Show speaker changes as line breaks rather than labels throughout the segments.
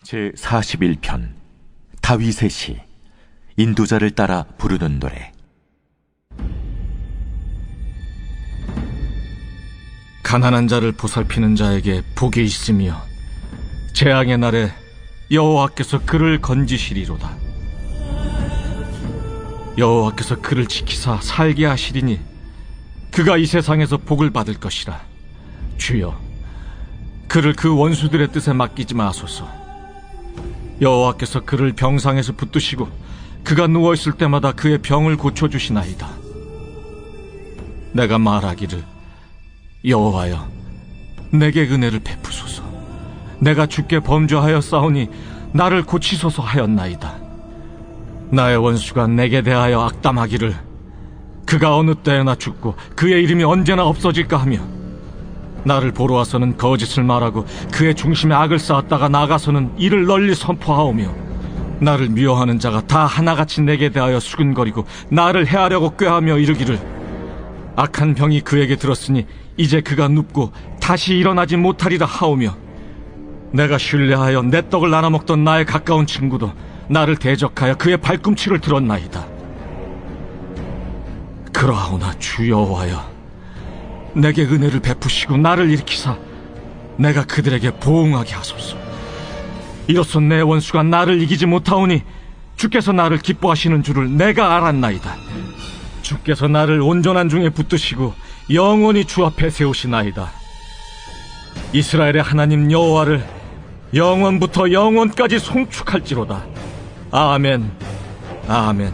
제41편 다윗의 시. 인도자를 따라 부르는 노래.
가난한 자를 보살피는 자에게 복이 있으며 재앙의 날에 여호와께서 그를 건지시리로다. 여호와께서 그를 지키사 살게 하시리니 그가 이 세상에서 복을 받을 것이라. 주여, 그를 그 원수들의 뜻에 맡기지 마소서. 여호와께서 그를 병상에서 붙드시고 그가 누워있을 때마다 그의 병을 고쳐주시나이다. 내가 말하기를, 여호와여, 내게 은혜를 베푸소서. 내가 주께 범죄하여 싸우니 나를 고치소서 하였나이다. 나의 원수가 내게 대하여 악담하기를, 그가 어느 때에나 죽고 그의 이름이 언제나 없어질까 하며, 나를 보러 와서는 거짓을 말하고 그의 중심에 악을 쌓았다가 나가서는 이를 널리 선포하오며, 나를 미워하는 자가 다 하나같이 내게 대하여 수근거리고 나를 해하려고 꾀하며 이르기를, 악한 병이 그에게 들었으니 이제 그가 눕고 다시 일어나지 못하리라 하오며, 내가 신뢰하여 내 떡을 나눠 먹던 나의 가까운 친구도 나를 대적하여 그의 발꿈치를 들었나이다. 그러하오나 주 여호와여, 내게 은혜를 베푸시고 나를 일으키사 내가 그들에게 보응하게 하소서. 이로써 내 원수가 나를 이기지 못하오니 주께서 나를 기뻐하시는 줄을 내가 알았나이다. 주께서 나를 온전한 중에 붙드시고 영원히 주 앞에 세우시나이다. 이스라엘의 하나님 여호와를 영원부터 영원까지 송축할지로다. 아멘, 아멘.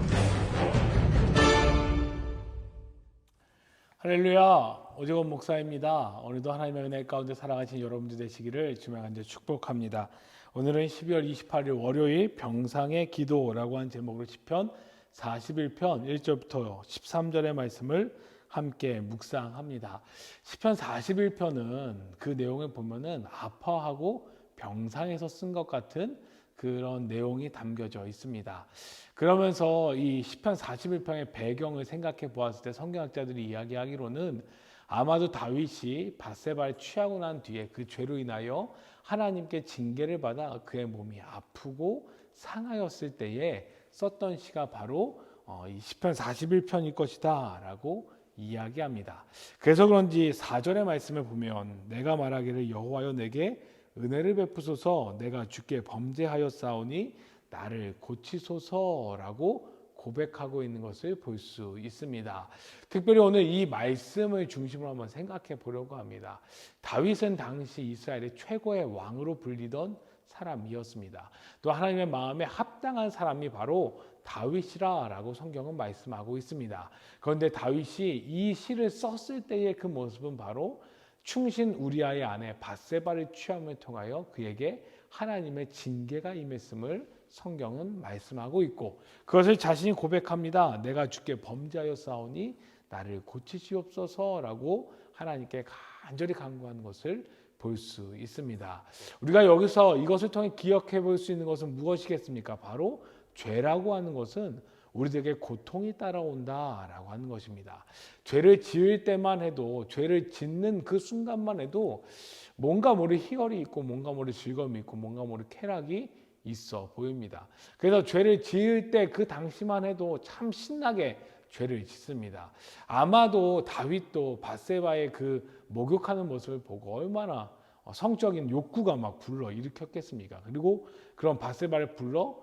할렐루야. 오재건 목사입니다. 오늘도 하나님의 은혜 가운데 살아가신 여러분들 되시기를 주님 안에 축복합니다. 오늘은 12월 28일 월요일 병상의 기도라고 하는 제목으로 시편 41편 1절부터 13절의 말씀을 함께 묵상합니다. 시편 41편은 그 내용을 보면은 아파하고 병상에서 쓴 것 같은 그런 내용이 담겨져 있습니다. 그러면서 이 시편 41편의 배경을 생각해 보았을 때 성경학자들이 이야기하기로는 아마도 다윗이 밧세바를 취하고 난 뒤에 그 죄로 인하여 하나님께 징계를 받아 그의 몸이 아프고 상하였을 때에 썼던 시가 바로 이 시편 41편일 것이다 라고 이야기합니다. 그래서 그런지 4절의 말씀을 보면, 내가 말하기를 여호와여 내게 은혜를 베푸소서. 내가 주께 범죄하였사오니 나를 고치소서라고 고백하고 있는 것을 볼 수 있습니다. 특별히 오늘 이 말씀을 중심으로 한번 생각해 보려고 합니다. 다윗은 당시 이스라엘의 최고의 왕으로 불리던 사람이었습니다. 또 하나님의 마음에 합당한 사람이 바로 다윗이라고 성경은 말씀하고 있습니다. 그런데 다윗이 이 시를 썼을 때의 그 모습은 바로 충신 우리아의 아내 밧세바를 취함을 통하여 그에게 하나님의 징계가 임했음을 성경은 말씀하고 있고, 그것을 자신이 고백합니다. 내가 주께 범죄하였사오니 나를 고치시옵소서라고 하나님께 간절히 간구하는 것을 볼 수 있습니다. 우리가 여기서 이것을 통해 기억해 볼 수 있는 것은 무엇이겠습니까? 바로 죄라고 하는 것은 우리들에게 고통이 따라온다라고 하는 것입니다. 죄를 지을 때만 해도, 죄를 짓는 그 순간만 해도 뭔가 모를 희열이 있고 뭔가 모를 즐거움이 있고 뭔가 모를 쾌락이 있어 보입니다. 그래서 죄를 지을 때 그 당시만 해도 참 신나게 죄를 짓습니다. 아마도 다윗도 밧세바의 그 목욕하는 모습을 보고 얼마나 성적인 욕구가 막 불러 일으켰겠습니까? 그리고 그런 밧세바를 불러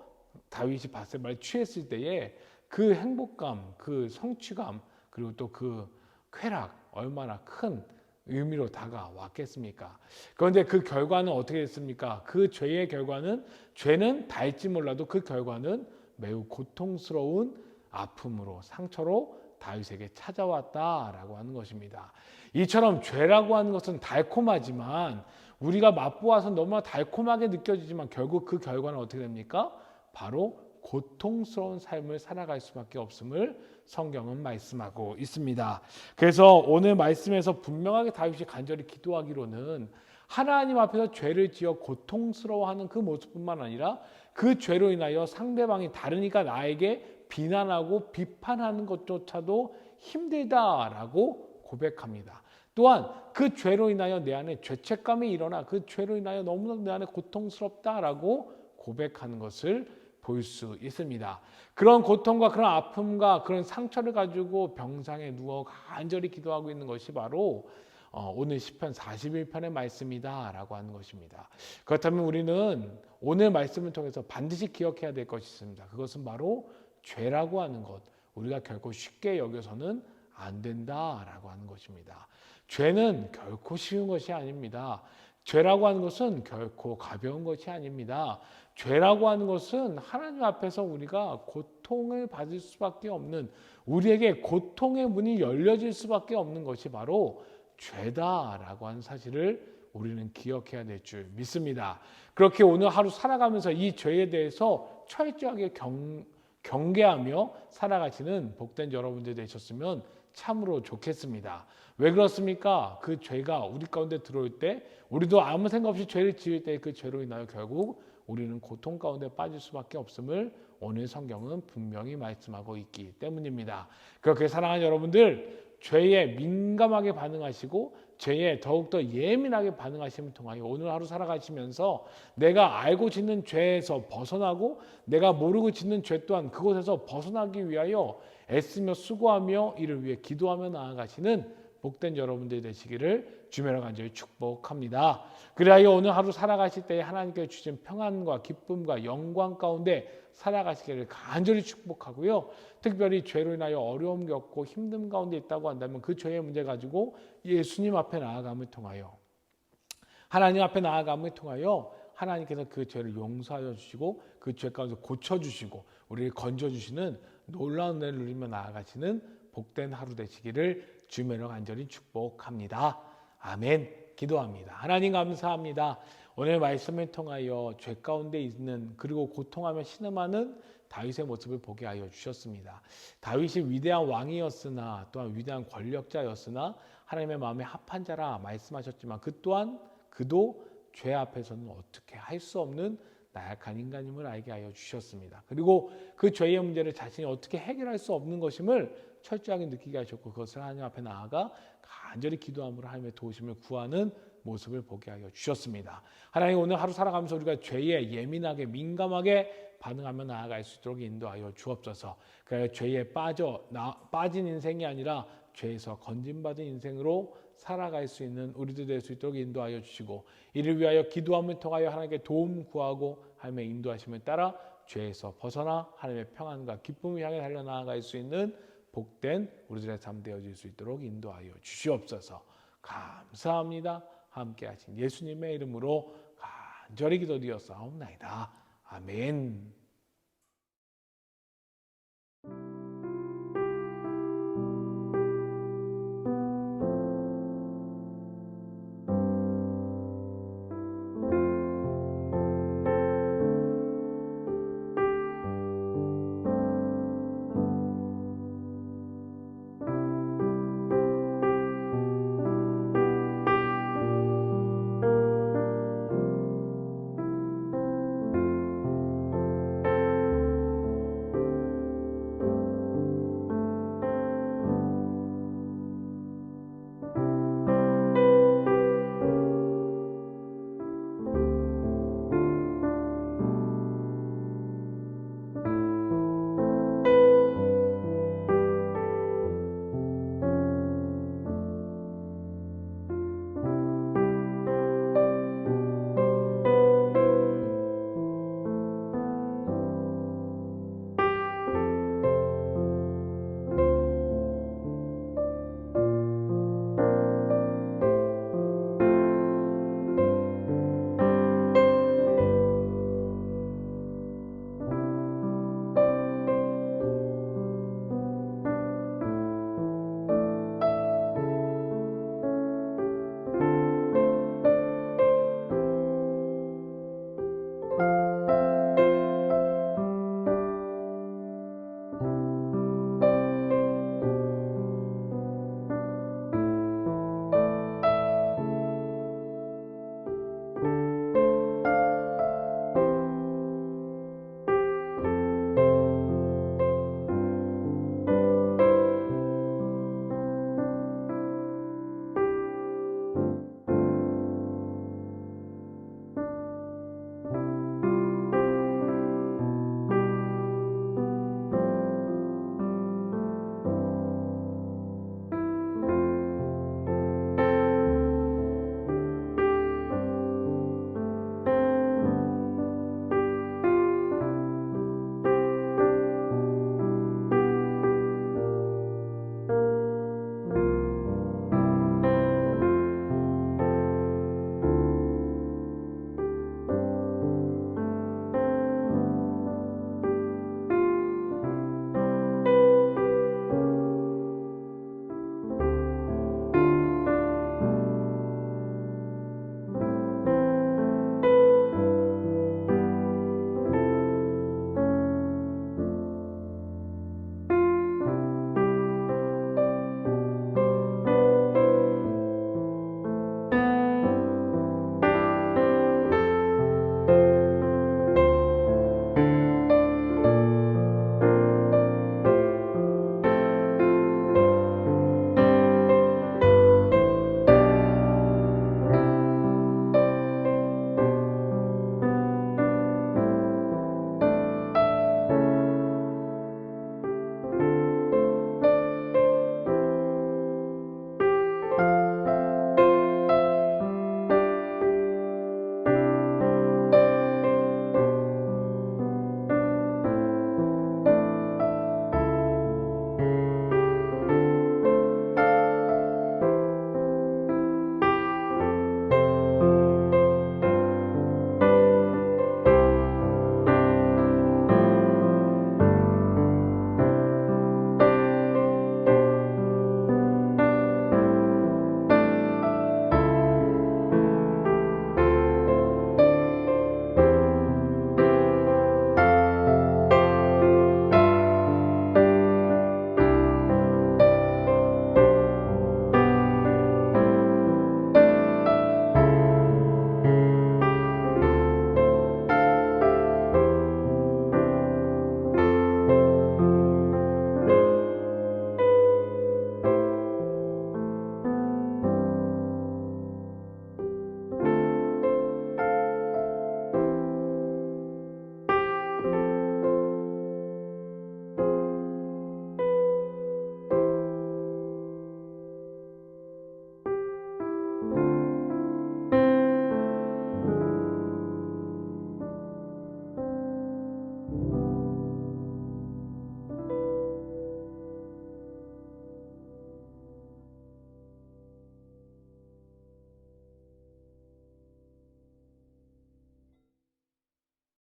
다윗이 밧세바를 취했을 때에 그 행복감, 그 성취감, 그리고 또 그 쾌락, 얼마나 큰 의미로 다가왔겠습니까? 그런데 그 결과는 어떻게 됐습니까? 그 죄의 결과는, 죄는 닳지 몰라도 그 결과는 매우 고통스러운 아픔으로, 상처로 다윗에게 찾아왔다라고 하는 것입니다. 이처럼 죄라고 하는 것은 달콤하지만, 우리가 맛보아서 너무나 달콤하게 느껴지지만 결국 그 결과는 어떻게 됩니까? 바로 고통스러운 삶을 살아갈 수밖에 없음을 성경은 말씀하고 있습니다. 그래서 오늘 말씀에서 분명하게 다윗이 간절히 기도하기로는 하나님 앞에서 죄를 지어 고통스러워하는 그 모습뿐만 아니라 그 죄로 인하여 상대방이 다르니까 나에게 비난하고 비판하는 것조차도 힘들다라고 고백합니다. 또한 그 죄로 인하여 내 안에 죄책감이 일어나 그 죄로 인하여 너무나 내 안에 고통스럽다라고 고백하는 것을 볼 수 있습니다. 그런 고통과 그런 아픔과 그런 상처를 가지고 병상에 누워 간절히 기도하고 있는 것이 바로 오늘 시편 41편의 말씀이다라고 하는 것입니다. 그렇다면 우리는 오늘 말씀을 통해서 반드시 기억해야 될 것이 있습니다. 그것은 바로 죄라고 하는 것, 우리가 결코 쉽게 여겨서는 안 된다라고 하는 것입니다. 죄는 결코 쉬운 것이 아닙니다. 죄라고 하는 것은 결코 가벼운 것이 아닙니다. 죄라고 하는 것은 하나님 앞에서 우리가 고통을 받을 수밖에 없는, 우리에게 고통의 문이 열려질 수밖에 없는 것이 바로 죄다라고 하는 사실을 우리는 기억해야 될 줄 믿습니다. 그렇게 오늘 하루 살아가면서 이 죄에 대해서 철저하게 경계하며 살아가시는 복된 여러분들 되셨으면 참으로 좋겠습니다. 왜 그렇습니까? 그 죄가 우리 가운데 들어올 때, 우리도 아무 생각 없이 죄를 지을 때 그 죄로 인하여 결국 우리는 고통 가운데 빠질 수밖에 없음을 오늘 성경은 분명히 말씀하고 있기 때문입니다. 그렇게 사랑하는 여러분들, 죄에 민감하게 반응하시고 죄에 더욱더 예민하게 반응하심을 통하여 오늘 하루 살아가시면서 내가 알고 짓는 죄에서 벗어나고 내가 모르고 짓는 죄 또한 그곳에서 벗어나기 위하여 애쓰며 수고하며 이를 위해 기도하며 나아가시는 복된 여러분들 되시기를 주님으로 간절히 축복합니다. 그리하여 오늘 하루 살아가실 때에 하나님께서 주신 평안과 기쁨과 영광 가운데 살아가시기를 간절히 축복하고요. 특별히 죄로 인하여 어려움 겪고 힘듦 가운데 있다고 한다면 그 죄의 문제 가지고 예수님 앞에 나아감을 통하여, 하나님 앞에 나아감을 통하여 하나님께서 그 죄를 용서하여 주시고 그 죄 가운데 고쳐주시고 우리를 건져주시는 놀라운 은혜를 누리며 나아가시는 복된 하루 되시기를 주님으로 간절히 축복합니다. 아멘. 기도합니다. 하나님 감사합니다. 오늘 말씀을 통하여 죄 가운데 있는, 그리고 고통하며 신음하는 다윗의 모습을 보게 하여 주셨습니다. 다윗이 위대한 왕이었으나 또한 위대한 권력자였으나 하나님의 마음에 합한 자라 말씀하셨지만 그 또한 그도 죄 앞에서는 어떻게 할 수 없는 나약한 인간임을 알게 하여 주셨습니다. 그리고 그 죄의 문제를 자신이 어떻게 해결할 수 없는 것임을 철저하게 느끼게 하셨고 그것을 하나님 앞에 나아가 간절히 기도함으로 하나님의 도우심을 구하는 모습을 보게 하여 주셨습니다. 하나님, 오늘 하루 살아가면서 우리가 죄에 예민하게 민감하게 반응하며 나아갈 수 있도록 인도하여 주옵소서. 그래야 죄에 빠진 인생이 아니라 죄에서 건진받은 인생으로 살아갈 수 있는 우리들 될 수 있도록 인도하여 주시고 이를 위하여 기도함을 통하여 하나님께 도움 구하고 하나님의 인도하심을 따라 죄에서 벗어나 하나님의 평안과 기쁨을 향해 달려나아갈 수 있는 복된 우리들의 삶 되어질 수 있도록 인도하여 주시옵소서. 감사합니다. 함께 하신 예수님의 이름으로 간절히 기도드렸사옵나이다. 아멘.